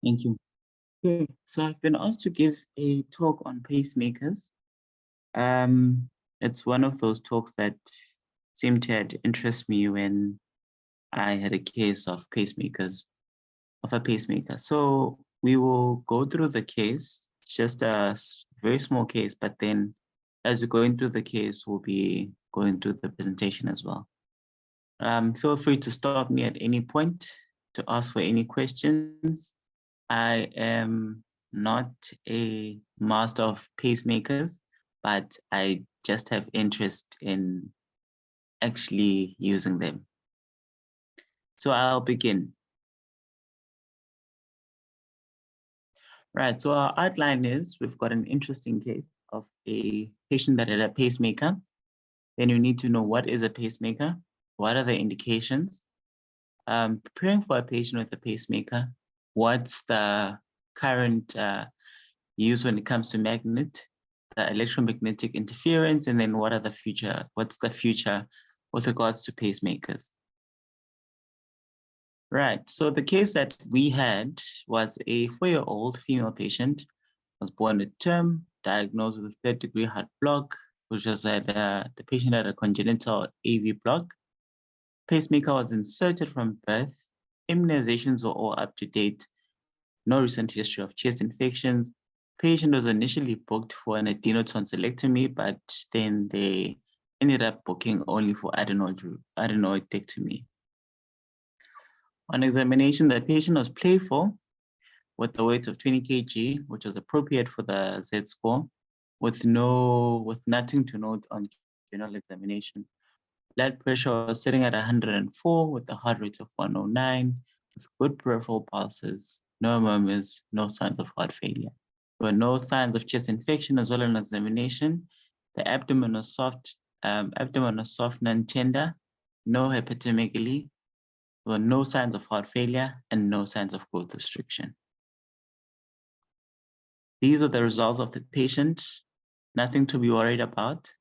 Thank you. Okay, so I've been asked to give a talk on pacemakers. It's one of those talks that seemed to interest me when I had a case of a pacemaker. So we will go through the case. It's just a very small case, but then as we're going through the case, we'll be going through the presentation as well. Feel free to stop me at any point to ask for any questions. I am not a master of pacemakers, but I just have interest in actually using them. So I'll begin. Right, so our outline is we've got an interesting case of a patient that had a pacemaker. Then you need to know what is a pacemaker, what are the indications, preparing for a patient with a pacemaker, what's the current use when it comes to magnet, the electromagnetic interference, and then what's the future with regards to pacemakers. Right, so the case that we had was a 4-year-old female patient, was born at term, diagnosed with a 3rd-degree heart block, which was the patient had a congenital AV block. Pacemaker was inserted from birth. Immunizations were all up to date. No recent history of chest infections. Patient was initially booked for an adenotonsillectomy, but then they ended up booking only for adenoidectomy. On examination, the patient was playful with a weight of 20 kg, which was appropriate for the Z-score, with nothing to note on general examination. Blood pressure was sitting at 104 with a heart rate of 109, with good peripheral pulses, no murmurs, no signs of heart failure. There were no signs of chest infection as well on examination. The abdomen was soft, non-tender, no hepatomegaly. There were no signs of heart failure and no signs of growth restriction. These are the results of the patient, nothing to be worried about.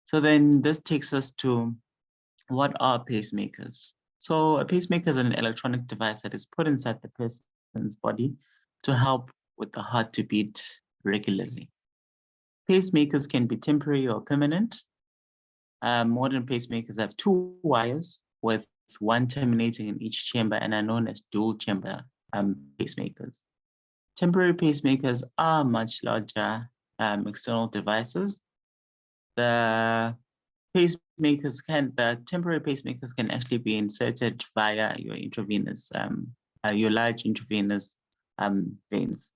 So then this takes us to what are pacemakers? So a pacemaker is an electronic device that is put inside the person's body to help with the heart to beat regularly. Pacemakers can be temporary or permanent. Modern pacemakers have 2 wires with one terminating in each chamber and are known as dual chamber pacemakers. Temporary pacemakers are much larger external devices. The temporary pacemakers can actually be inserted via your intravenous, your large intravenous veins.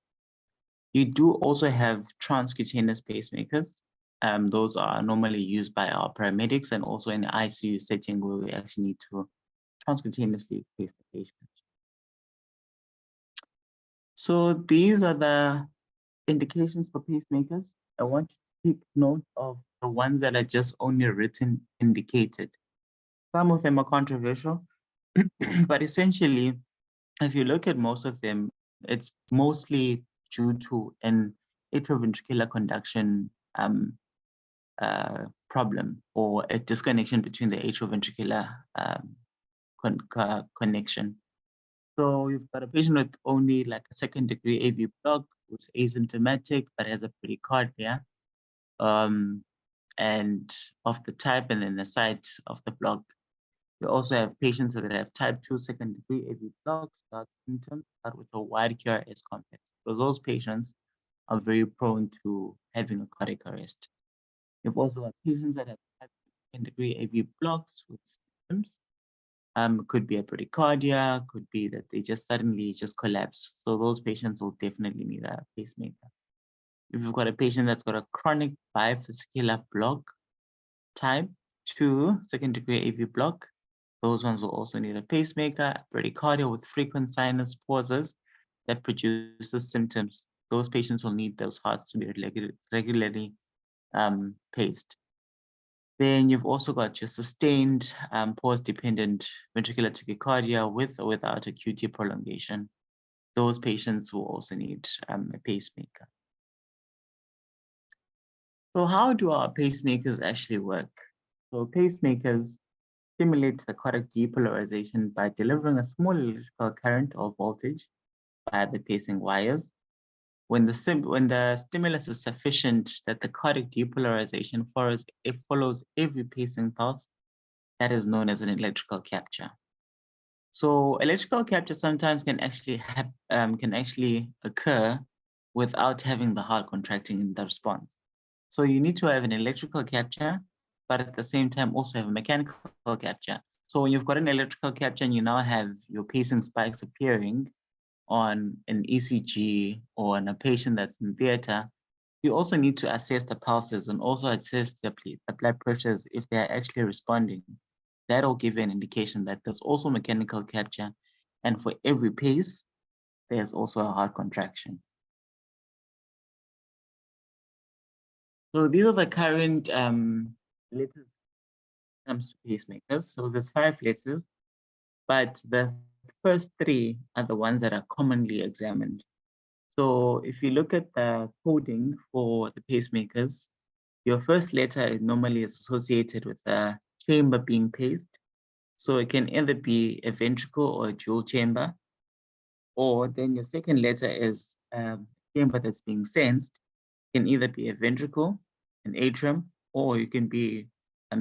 You do also have transcutaneous pacemakers. Those are normally used by our paramedics and also in the ICU setting where we actually need to transcutaneously pace the patient. So these are the indications for pacemakers. I want you to take note of the ones that are just only written indicated. Some of them are controversial, but essentially, if you look at most of them, it's mostly due to an atrioventricular conduction problem or a disconnection between the atrioventricular connection. So you've got a patient with only like a 2nd-degree AV block, who's asymptomatic but has a bradycardia, and of the type and then the site of the block. We also have patients that have type 2 2nd-degree AV blocks, without symptoms, but with a wide QRS complex. Because those patients are very prone to having a cardiac arrest. We've also got patients that have type 2 2nd-degree AV blocks with symptoms. Could be a bradycardia, could be that they just suddenly collapse. So those patients will definitely need a pacemaker. If you've got a patient that's got a chronic bifascicular block, type 2 2nd-degree AV block, those ones will also need a pacemaker. Bradycardia with frequent sinus pauses that produces symptoms. Those patients will need those hearts to be regularly paced. Then you've also got your sustained pause-dependent ventricular tachycardia with or without a QT prolongation. Those patients will also need a pacemaker. So how do our pacemakers actually work? So pacemakers, stimulates the cardiac depolarization by delivering a small electrical current or voltage via the pacing wires. When the stimulus is sufficient that the cardiac depolarization follows every pacing pulse, that is known as an electrical capture. So electrical capture sometimes can actually occur without having the heart contracting in the response. So you need to have an electrical capture, but at the same time also have a mechanical capture. So when you've got an electrical capture and you now have your pacing spikes appearing on an ECG or on a patient that's in theater, you also need to assess the pulses and also assess the blood pressures if they're actually responding. That'll give you an indication that there's also mechanical capture, and for every pace, there's also a heart contraction. So these are the current letters when it comes to pacemakers. So there's 5 letters, but the first 3 are the ones that are commonly examined. So if you look at the coding for the pacemakers, your first letter normally is associated with a chamber being paced. So it can either be a ventricle or a dual chamber, or then your second letter is a chamber that's being sensed. It can either be a ventricle, an atrium, or you can be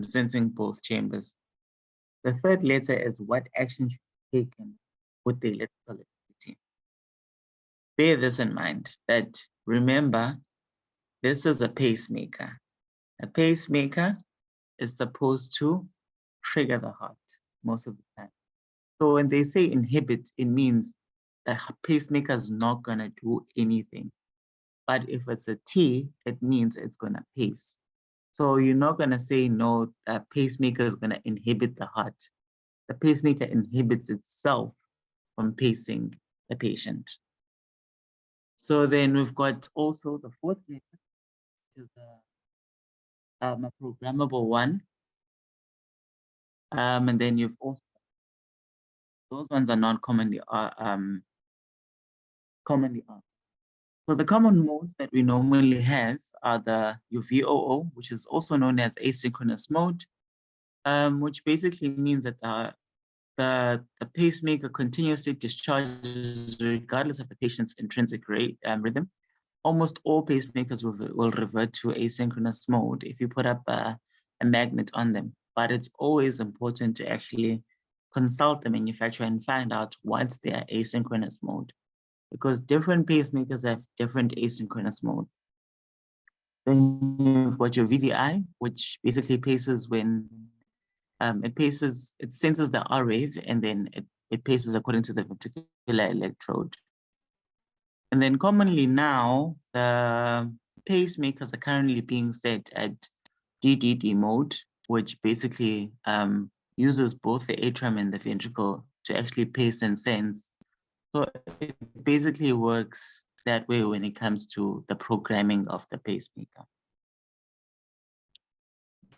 sensing both chambers. The third letter is what action should be taken with the electrical activity. Bear this in mind, that remember, this is a pacemaker. A pacemaker is supposed to trigger the heart most of the time. So when they say inhibit, it means the pacemaker is not going to do anything. But if it's a T, it means it's going to pace. So you're not going to say, no, the pacemaker is going to inhibit the heart. The pacemaker inhibits itself from pacing the patient. So then we've got also the fourth letter, which is a programmable one. And then you've also, those ones are not commonly asked. So the common modes that we normally have are your VOO, which is also known as asynchronous mode, which basically means that the pacemaker continuously discharges regardless of the patient's intrinsic rhythm. Almost all pacemakers will revert to asynchronous mode if you put up a magnet on them. But it's always important to actually consult the manufacturer and find out what's their asynchronous mode, because different pacemakers have different asynchronous modes. Then you've got your VVI, which basically paces when it senses the R wave, and then it paces according to the ventricular electrode. And then commonly now, the pacemakers are currently being set at DDD mode, which basically uses both the atrium and the ventricle to actually pace and sense. So it basically works that way when it comes to the programming of the pacemaker.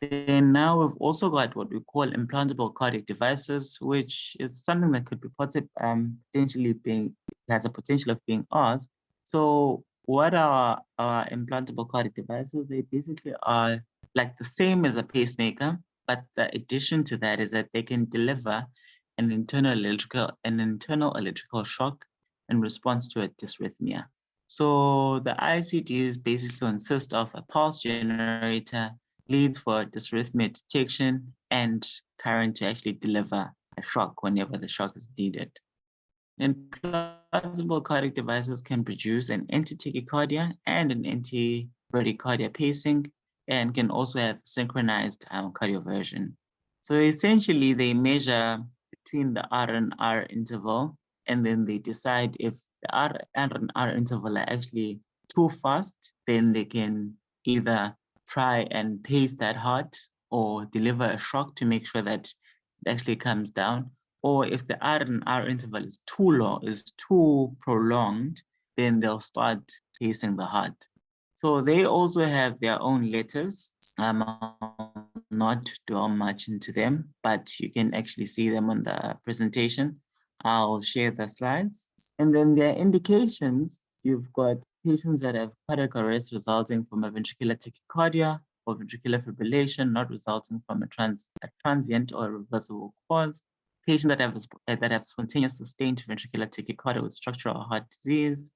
Then now we've also got what we call implantable cardiac devices, which is something that could be potentially has a potential of being asked. So what are implantable cardiac devices? They basically are like the same as a pacemaker, but the addition to that is that they can deliver an internal electrical shock in response to a dysrhythmia. So the ICDs basically consist of a pulse generator, leads for dysrhythmia detection, and current to actually deliver a shock whenever the shock is needed. Implantable cardiac devices can produce an anti-tachycardia and an anti-bradycardia pacing, and can also have synchronized cardioversion. So essentially, they measure between the R and R interval, and then they decide if the R and R interval are actually too fast, then they can either try and pace that heart or deliver a shock to make sure that it actually comes down. Or if the R and R interval is too prolonged, then they'll start pacing the heart. So they also have their own letters. I'll not dwell much into them, but you can actually see them on the presentation. I'll share the slides. And then their indications, you've got patients that have cardiac arrest resulting from a ventricular tachycardia, or ventricular fibrillation not resulting from a transient or reversible cause. Patients that have spontaneous sustained ventricular tachycardia with structural heart disease,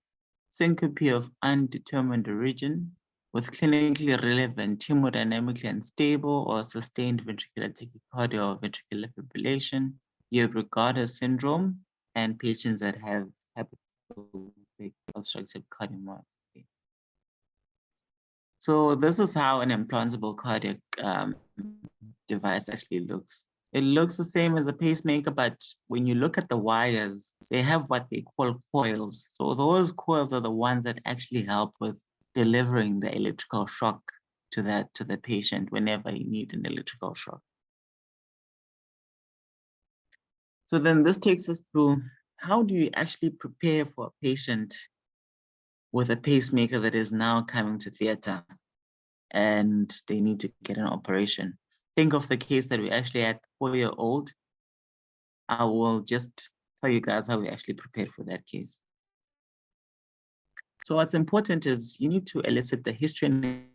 syncope of undetermined origin, with clinically relevant hemodynamically unstable or sustained ventricular tachycardia or ventricular fibrillation, Brugada syndrome, and patients that have hypertrophic obstructive cardiomyopathy. So this is how an implantable cardiac device actually looks. It looks the same as a pacemaker, but when you look at the wires, they have what they call coils. So those coils are the ones that actually help with delivering the electrical shock to the patient whenever you need an electrical shock. So then this takes us to, how do you actually prepare for a patient with a pacemaker that is now coming to theater and they need to get an operation? Think of the case that we actually had, 4-year-old. I will just tell you guys how we actually prepared for that case. So what's important is you need to elicit the history and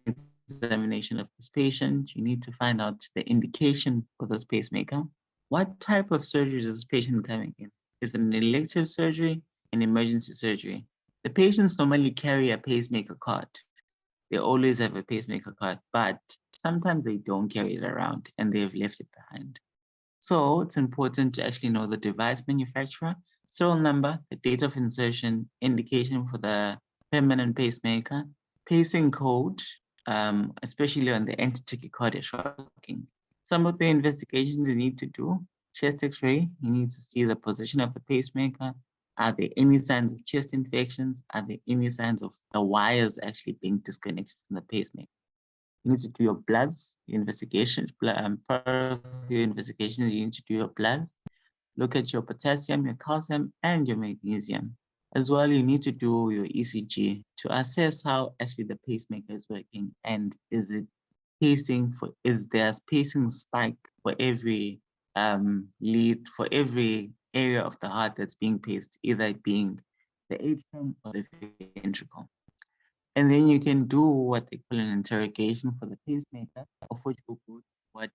examination of this patient. You need to find out the indication for this pacemaker. What type of surgery is this patient coming in? Is it an elective surgery, an emergency surgery? The patients normally carry a pacemaker card. They always have a pacemaker card, but sometimes they don't carry it around and they've left it behind. So it's important to actually know the device manufacturer, serial number, the date of insertion, indication for the permanent pacemaker, pacing code, especially on the anti-tachycardia shocking. Some of the investigations you need to do: chest X-ray, you need to see the position of the pacemaker. Are there any signs of chest infections? Are there any signs of the wires actually being disconnected from the pacemaker? You need to do your bloods, investigations. Part of your investigations, you need to do your bloods. Look at your potassium, your calcium, and your magnesium. As well, you need to do your ECG to assess how actually the pacemaker is working, and is it pacing for, is there a pacing spike for every lead, for every area of the heart that's being paced, either it being the atrium or the ventricle. And then you can do what they call an interrogation for the pacemaker, of which we'll go what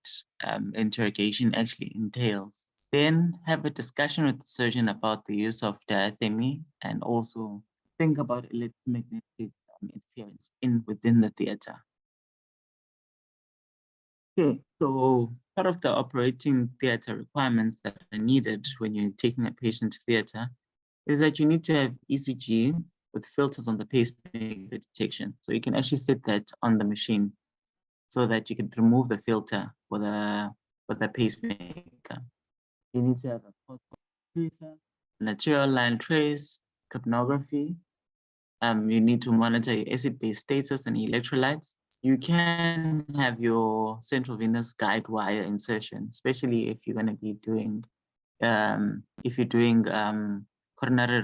interrogation actually entails. Then have a discussion with the surgeon about the use of diathermy, and also think about electromagnetic interference within the theater. Okay, so part of the operating theater requirements that are needed when you're taking a patient to theater is that you need to have ECG with filters on the pacemaker detection. So you can actually set that on the machine so that you can remove the filter for the pacemaker. You need to have a pulse tracer, an arterial line trace, capnography. You need to monitor your acid-base status and electrolytes. You can have your central venous guide wire insertion, especially if you're going to be doing coronary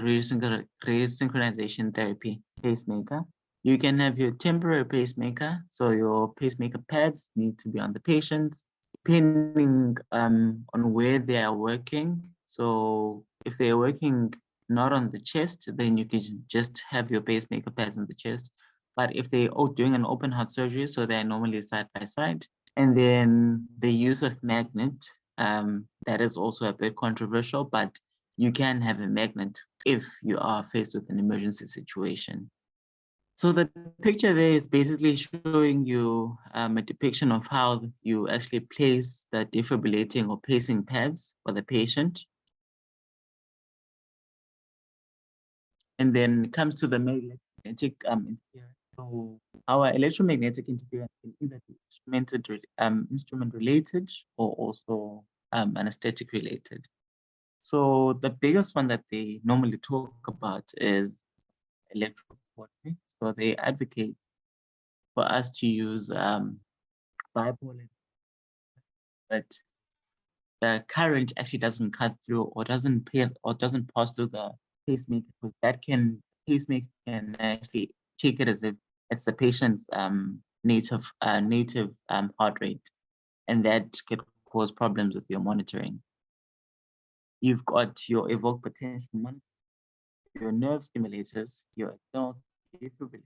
resynchronization therapy pacemaker. You can have your temporary pacemaker, so your pacemaker pads need to be on the patients, depending on where they are working. So if they are working not on the chest, then you can just have your pacemaker pads on the chest. But if they are doing an open heart surgery, so they're normally side by side. And then the use of magnet, that is also a bit controversial, but you can have a magnet if you are faced with an emergency situation. So the picture there is basically showing you a depiction of how you actually place the defibrillating or pacing pads for the patient. And then it comes to the magnetic interference. So our electromagnetic interference can either be instrument related or also anesthetic related. So the biggest one that they normally talk about is electropoetry. So they advocate for us to use bipolar, but the current actually doesn't cut through or doesn't pass through the pacemaker, because pacemaker can actually take it as if it's the patient's native heart rate, and that could cause problems with your monitoring. You've got your evoked potential monitor, your nerve stimulators, your external defibrillators.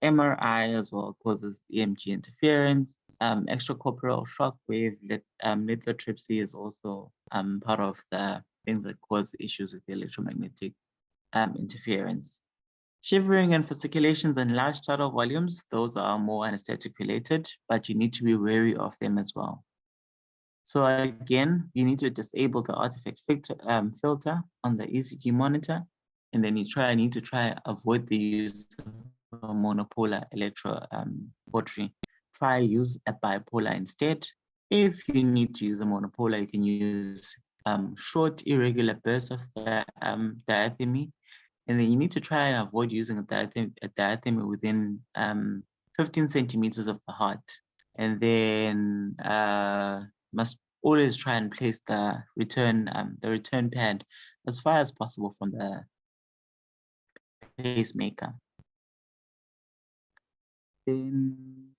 MRI as well causes EMG interference. extracorporeal shock wave, lithotripsy is also part of the things that cause issues with the electromagnetic interference. Shivering and fasciculations and large tidal volumes, those are more anesthetic related, but you need to be wary of them as well. So again, you need to disable the artifact filter on the ECG monitor, and then you need to try avoid the use of a monopolar electro try use a bipolar instead. If you need to use a monopolar, you can use short irregular bursts of the diathymy, and then you need to try and avoid using a diathymy within 15 centimeters of the heart. And then must always try and place the return pad as far as possible from the pacemaker. Then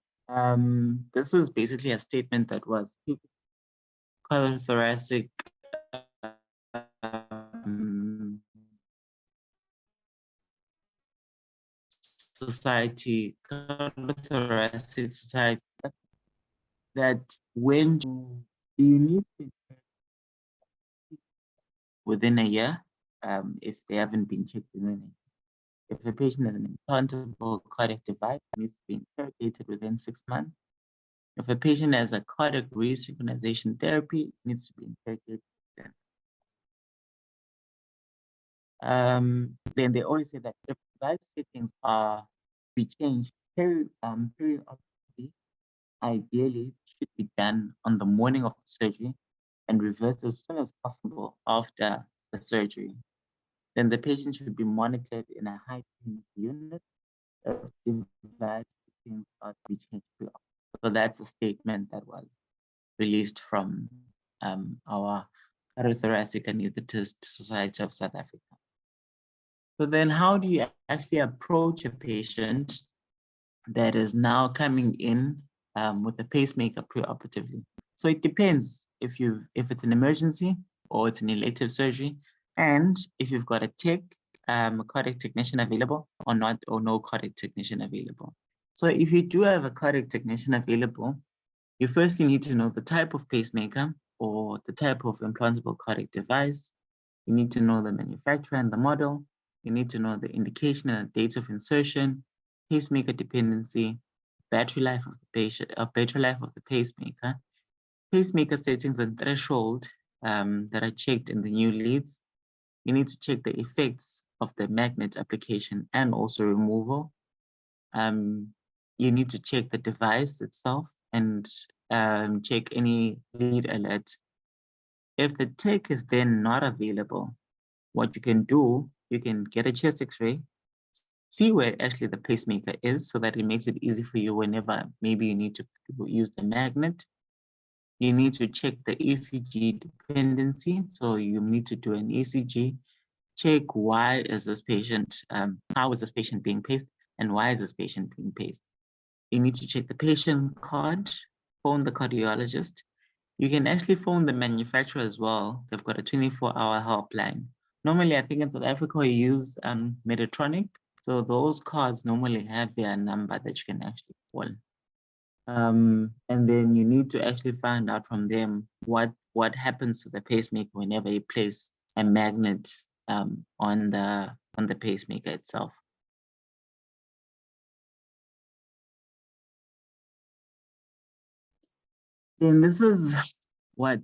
this is basically a statement that was cardiothoracic society, cardiothoracic society, that when you need to within a year, if they haven't been checked within a year. If a patient has an implantable cardiac device, it needs to be interrogated within 6 months. If a patient has a cardiac resynchronization therapy, it needs to be interrogated. Then they always say that if device settings are be changed periodically, ideally should be done on the morning of the surgery and reversed as soon as possible after the surgery. Then the patient should be monitored in a high unit if device settings are to be changed periodically. So that's a statement that was released from our Cardiothoracic Anesthetist Society of South Africa. So then how do you actually approach a patient that is now coming in with a pacemaker preoperatively? So it depends if it's an emergency or it's an elective surgery, and if you've got a tech, a cardiac technician available or not, or no cardiac technician available. So if you do have a cardiac technician available, you firstly need to know the type of pacemaker or the type of implantable cardiac device. You need to know the manufacturer and the model. You need to know the indication and the date of insertion, pacemaker dependency, battery life of the patient, battery life of the pacemaker, pacemaker settings and threshold that are checked in the new leads. You need to check the effects of the magnet application and also removal. You need to check the device itself and check any lead alert. If the tech is then not available, what you can do, you can get a chest x-ray, see where actually the pacemaker is so that it makes it easy for you whenever maybe you need to use the magnet. You need to check the ECG dependency. So you need to do an ECG, check why is this patient, how is this patient being paced and why is this patient being paced. You need to check the patient card, phone the cardiologist. You can actually phone the manufacturer as well. They've got a 24-hour helpline. Normally, I think in South Africa, we use Medtronic. So those cards normally have their number that you can actually call. And then you need to actually find out from them what happens to the pacemaker whenever you place a magnet on the pacemaker itself. Then this is what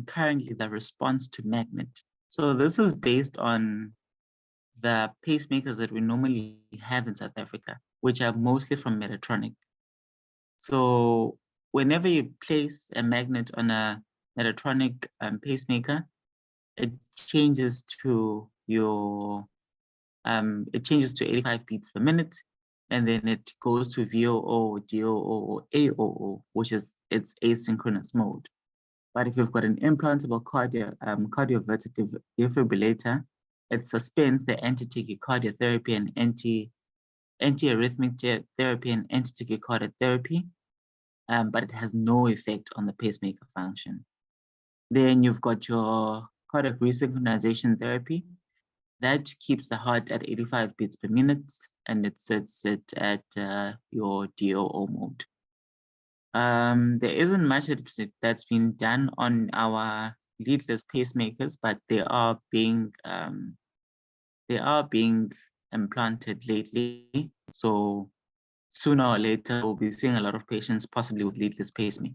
currently the response to magnet. So this is based on the pacemakers that we normally have in South Africa, which are mostly from Medtronic. So whenever you place a magnet on a Medtronic pacemaker, it changes to 85 beats per minute, and then it goes to VOO, DOO, or AOO, which is its asynchronous mode. But if you've got an implantable cardioverter defibrillator, it suspends the anti-tachycardia therapy and anti-arrhythmic therapy and anti-tachycardia therapy, but it has no effect on the pacemaker function. Then you've got your cardiac resynchronization therapy. That keeps the heart at 85 beats per minute, and it sets it at your DOO mode. There isn't much that's been done on our leadless pacemakers, but they are being implanted lately. So sooner or later, we'll be seeing a lot of patients possibly with leadless pacemaker.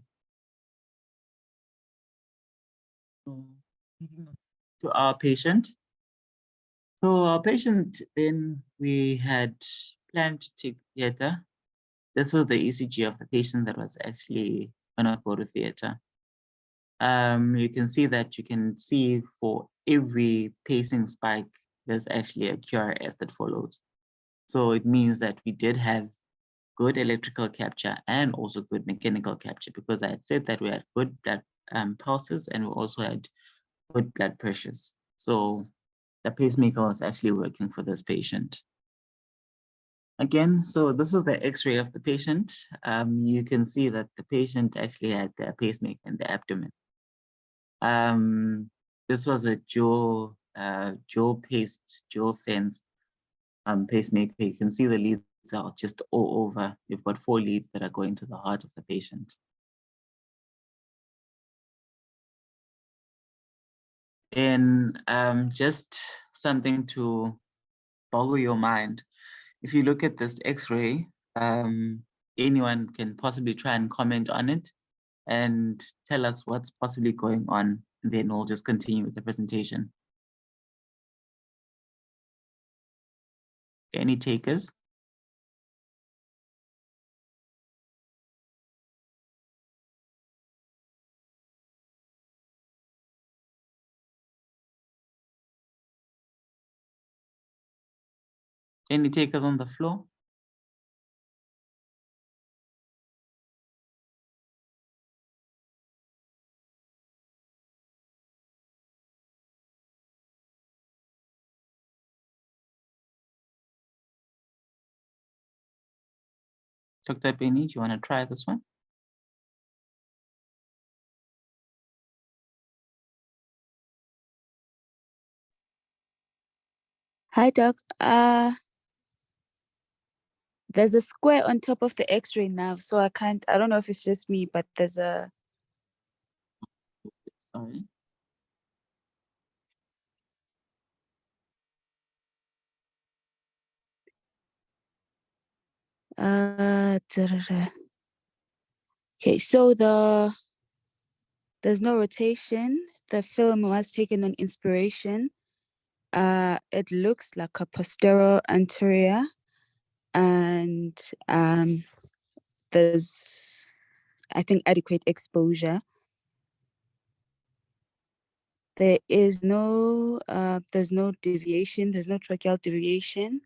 To our patient. So our patient, then we had planned to take theater. This is the ECG of the patient that was actually gonna go to theater. You can see for every pacing spike, there's actually a QRS that follows. So it means that we did have good electrical capture and also good mechanical capture, because I had said that we had good blood pulses and we also had good blood pressures. So the pacemaker was actually working for this patient. Again, so this is the X-ray of the patient. You can see that the patient actually had their pacemaker in the abdomen. This was a dual paced, dual sense pacemaker. You can see the leads are just all over. You've got 4 leads that are going to the heart of the patient. And just something to boggle your mind. If you look at this X-ray, anyone can possibly try and comment on it and tell us what's possibly going on, and then we'll just continue with the presentation. Any takers? Any takers on the floor? Dr. Benny, do you want to try this one? Hi, Doc. There's a square on top of the X-ray now, so I don't know if it's just me, but there's a... Sorry. Okay, so there's no rotation. The film was taken on inspiration. It looks like a posterior anterior, and there's, I think, adequate exposure. There's no deviation. There's no tracheal deviation.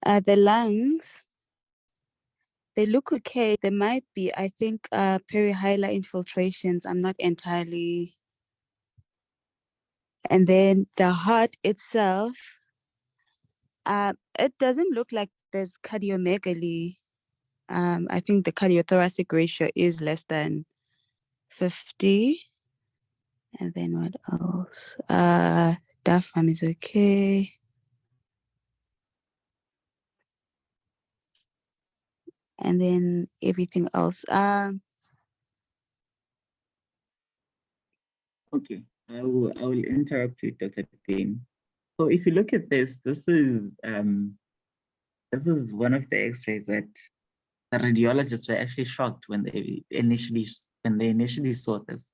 The lungs, they look okay. There might be, I think, perihilar infiltrations. I'm not entirely. And then the heart itself, it doesn't look like there's cardiomegaly. I think the cardiothoracic ratio is less than 50. And then what else? Diaphragm is okay. And then everything else. Okay, I will interrupt you, Dr. Payne. So if you look at this is one of the X-rays that the radiologists were actually shocked when they initially saw this.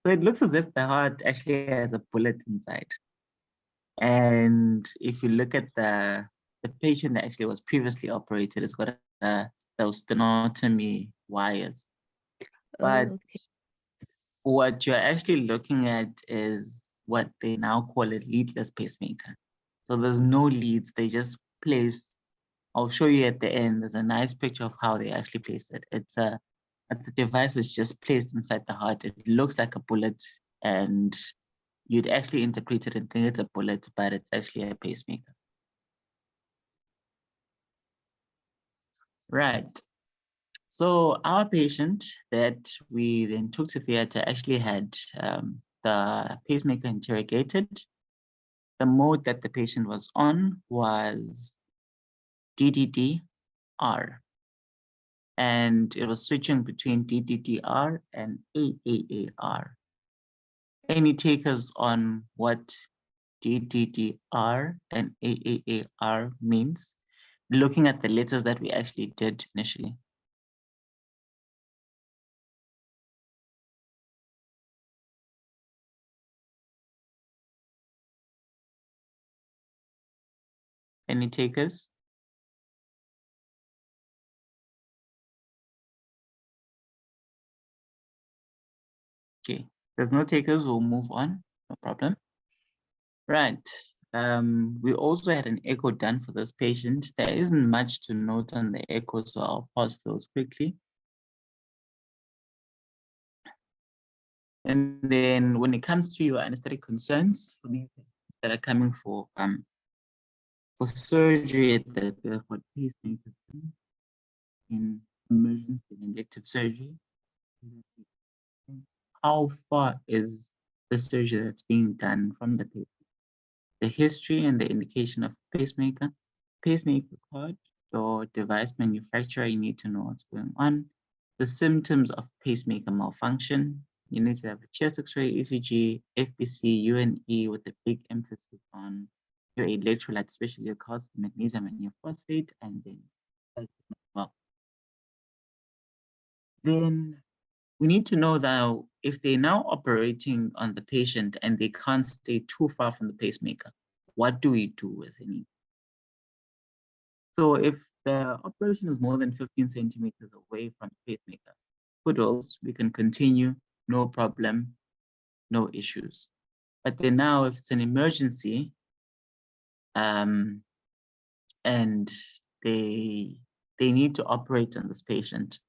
So it looks as if the heart actually has a bullet inside. And if you look at the patient that actually was previously operated, it's got those sternotomy wires. But Okay. what you're actually looking at is what they now call a leadless pacemaker. So there's no leads, they just place. I'll show you at the end. There's a nice picture of how they actually place it. It's a device that's just placed inside the heart. It looks like a bullet, and you'd actually interpret it and think it's a bullet, but it's actually a pacemaker. Right. So our patient that we then took to theater actually had the pacemaker interrogated. The mode that the patient was on was DDD-R. and it was switching between DDDR and AAAR. Any takers on what DDDR and AAAR means? Looking at the letters that we actually did initially. Any takers? Okay, there's no takers, we'll move on, no problem. Right, we also had an echo done for this patient. There isn't much to note on the echo, so I'll pause those quickly. And then when it comes to your anesthetic concerns, for these that are coming for surgery at the for pacemakers in emergency and elective surgery, how far is the surgery that's being done from the patient? The history and the indication of pacemaker card, your device manufacturer, you need to know what's going on. The symptoms of pacemaker malfunction, you need to have a chest X-ray, ECG, FBC, UNE with a big emphasis on your electrolytes, especially your calcium, magnesium, and your phosphate, and then well. Then we need to know that if they're now operating on the patient and they can't stay too far from the pacemaker, what do we do with any? So if the operation is more than 15 centimeters away from the pacemaker, kudos, we can continue, no problem, no issues. But then now if it's an emergency, and they need to operate on this patient,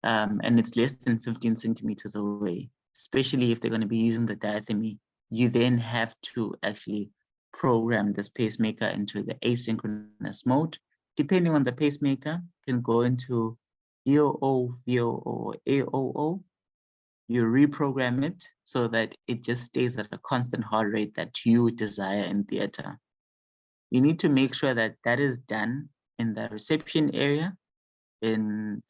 and it's less than 15 centimeters away, especially if they're going to be using the diathermy, you then have to actually program this pacemaker into the asynchronous mode. Depending on the pacemaker, can go into VOO, VOO, or AOO. You reprogram it so that it just stays at a constant heart rate that you desire in theater. You need to make sure that that is done in the reception area, in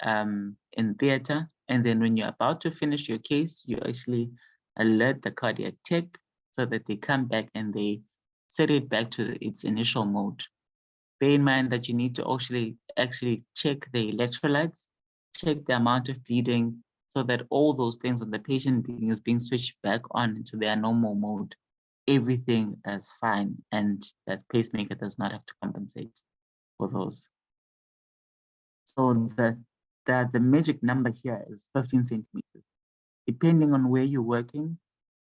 theater, and then when you're about to finish your case, you actually alert the cardiac tech so that they come back and they set it back to its initial mode. Bear in mind that you need to actually check the electrolytes, check the amount of bleeding, so that all those things when the patient is being switched back on into their normal mode, everything is fine, and that pacemaker does not have to compensate for those. So the magic number here is 15 centimeters. Depending on where you're working,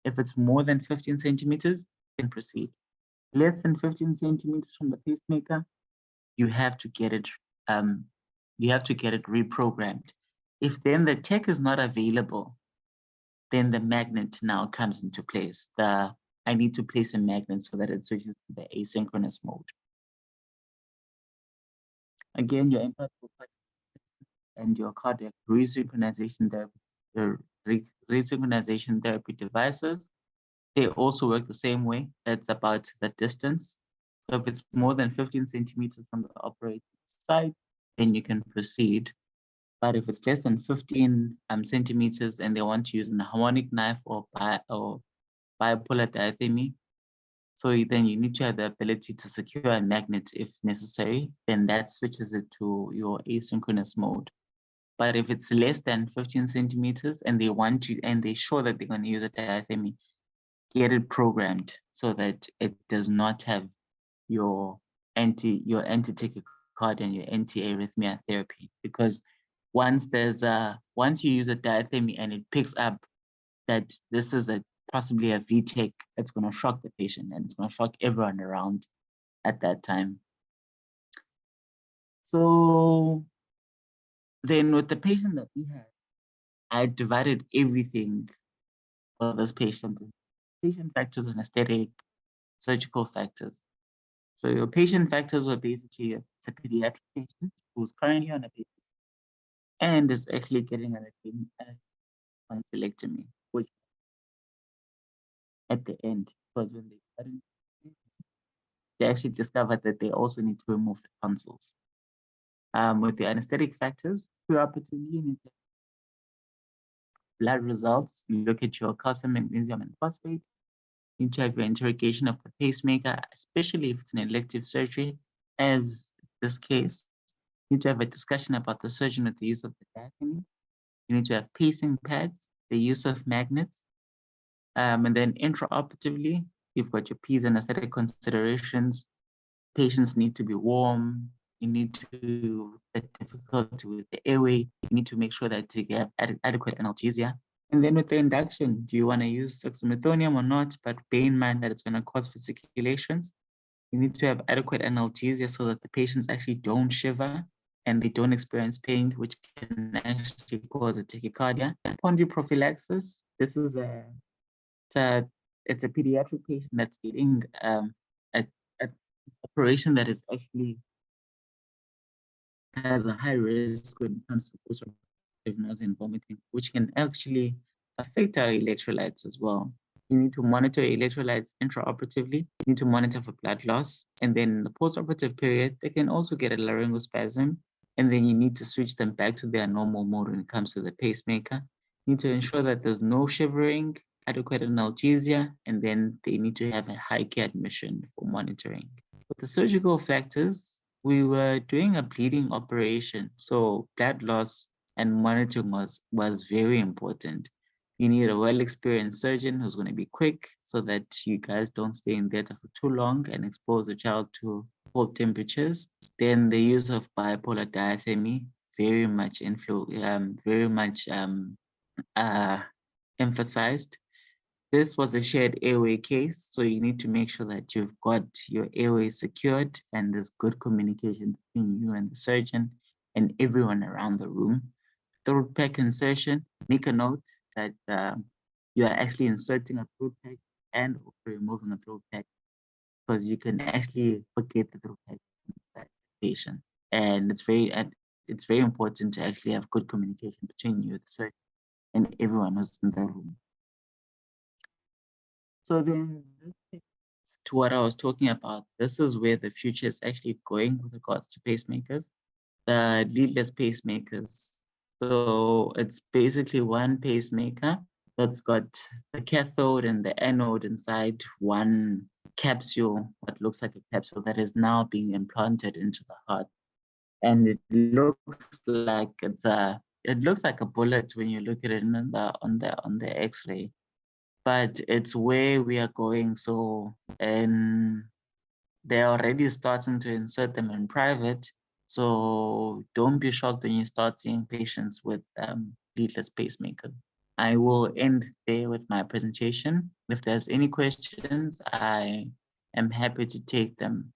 if it's more than 15 centimeters, then proceed. Less than 15 centimeters from the pacemaker, you have to get it reprogrammed. If then the tech is not available, then the magnet now comes into place. I need to place a magnet so that it switches to the asynchronous mode. Again, your impact and your cardiac resynchronization therapy devices, they also work the same way. It's about the distance. So if it's more than 15 centimeters from the operating site, then you can proceed. But if it's less than 15 centimeters and they want to use an harmonic knife or bipolar diathermy, so then you need to have the ability to secure a magnet if necessary, then that switches it to your asynchronous mode. But if it's less than 15 centimeters and they want to, and they're sure that they're going to use a diathermy, get it programmed so that it does not have your anti-tachycardia and your anti-arrhythmia therapy. Because once you use a diathermy and it picks up that this is possibly a VTech, it's going to shock the patient and it's going to shock everyone around at that time. So then with the patient that we had, I divided everything for this patient. Patient factors, anesthetic, surgical factors. So your patient factors were basically it's a pediatric patient who's currently on a patient and is actually getting a tonsillectomy, which at the end, because when they actually discovered that they also need to remove the tonsils. With the anesthetic factors, Preoperatively, you need to blood results. You look at your calcium, magnesium, and phosphate. You need to have your interrogation of the pacemaker, especially if it's an elective surgery, as this case. You need to have a discussion about the surgeon with the use of the diathermy. You need to have pacing pads, the use of magnets, and then intraoperatively, you've got your P's and aesthetic considerations. Patients need to be warm. You need to the difficulty with the airway. You need to make sure that they have adequate analgesia. And then with the induction, do you want to use dexamethasone or not? But bear in mind that it's going to cause fasciculations. You need to have adequate analgesia so that the patients actually don't shiver and they don't experience pain, which can actually cause a tachycardia. Pondri prophylaxis. This is it's a pediatric patient that's getting a operation that is actually has a high risk when it comes to postoperative nausea and vomiting, which can actually affect our electrolytes as well. You need to monitor electrolytes intraoperatively. You need to monitor for blood loss. And then in the postoperative period, they can also get a laryngospasm. And then you need to switch them back to their normal mode when it comes to the pacemaker. You need to ensure that there's no shivering, adequate analgesia, and then they need to have a high care admission for monitoring. With the surgical factors, we were doing a bleeding operation. So blood loss and monitoring was very important. You need a well-experienced surgeon who's going to be quick so that you guys don't stay in theater for too long and expose the child to cold temperatures. Then the use of bipolar diathermy, very much emphasized. This was a shared airway case, so you need to make sure that you've got your airway secured and there's good communication between you and the surgeon and everyone around the room. Throat pack insertion, make a note that you are actually inserting a throat pack and removing a throat pack because you can actually forget the throat pack that patient. And it's very important to actually have good communication between you, the surgeon, and everyone who's in the room. So then to what I was talking about, this is where the future is actually going with regards to pacemakers, the leadless pacemakers. So it's basically one pacemaker that's got the cathode and the anode inside one capsule, what looks like a capsule that is now being implanted into the heart. And it looks like a bullet when you look at it on the X-ray, but it's where we are going. So, and they're already starting to insert them in private. So don't be shocked when you start seeing patients with leadless pacemaker. I will end there with my presentation. If there's any questions, I am happy to take them.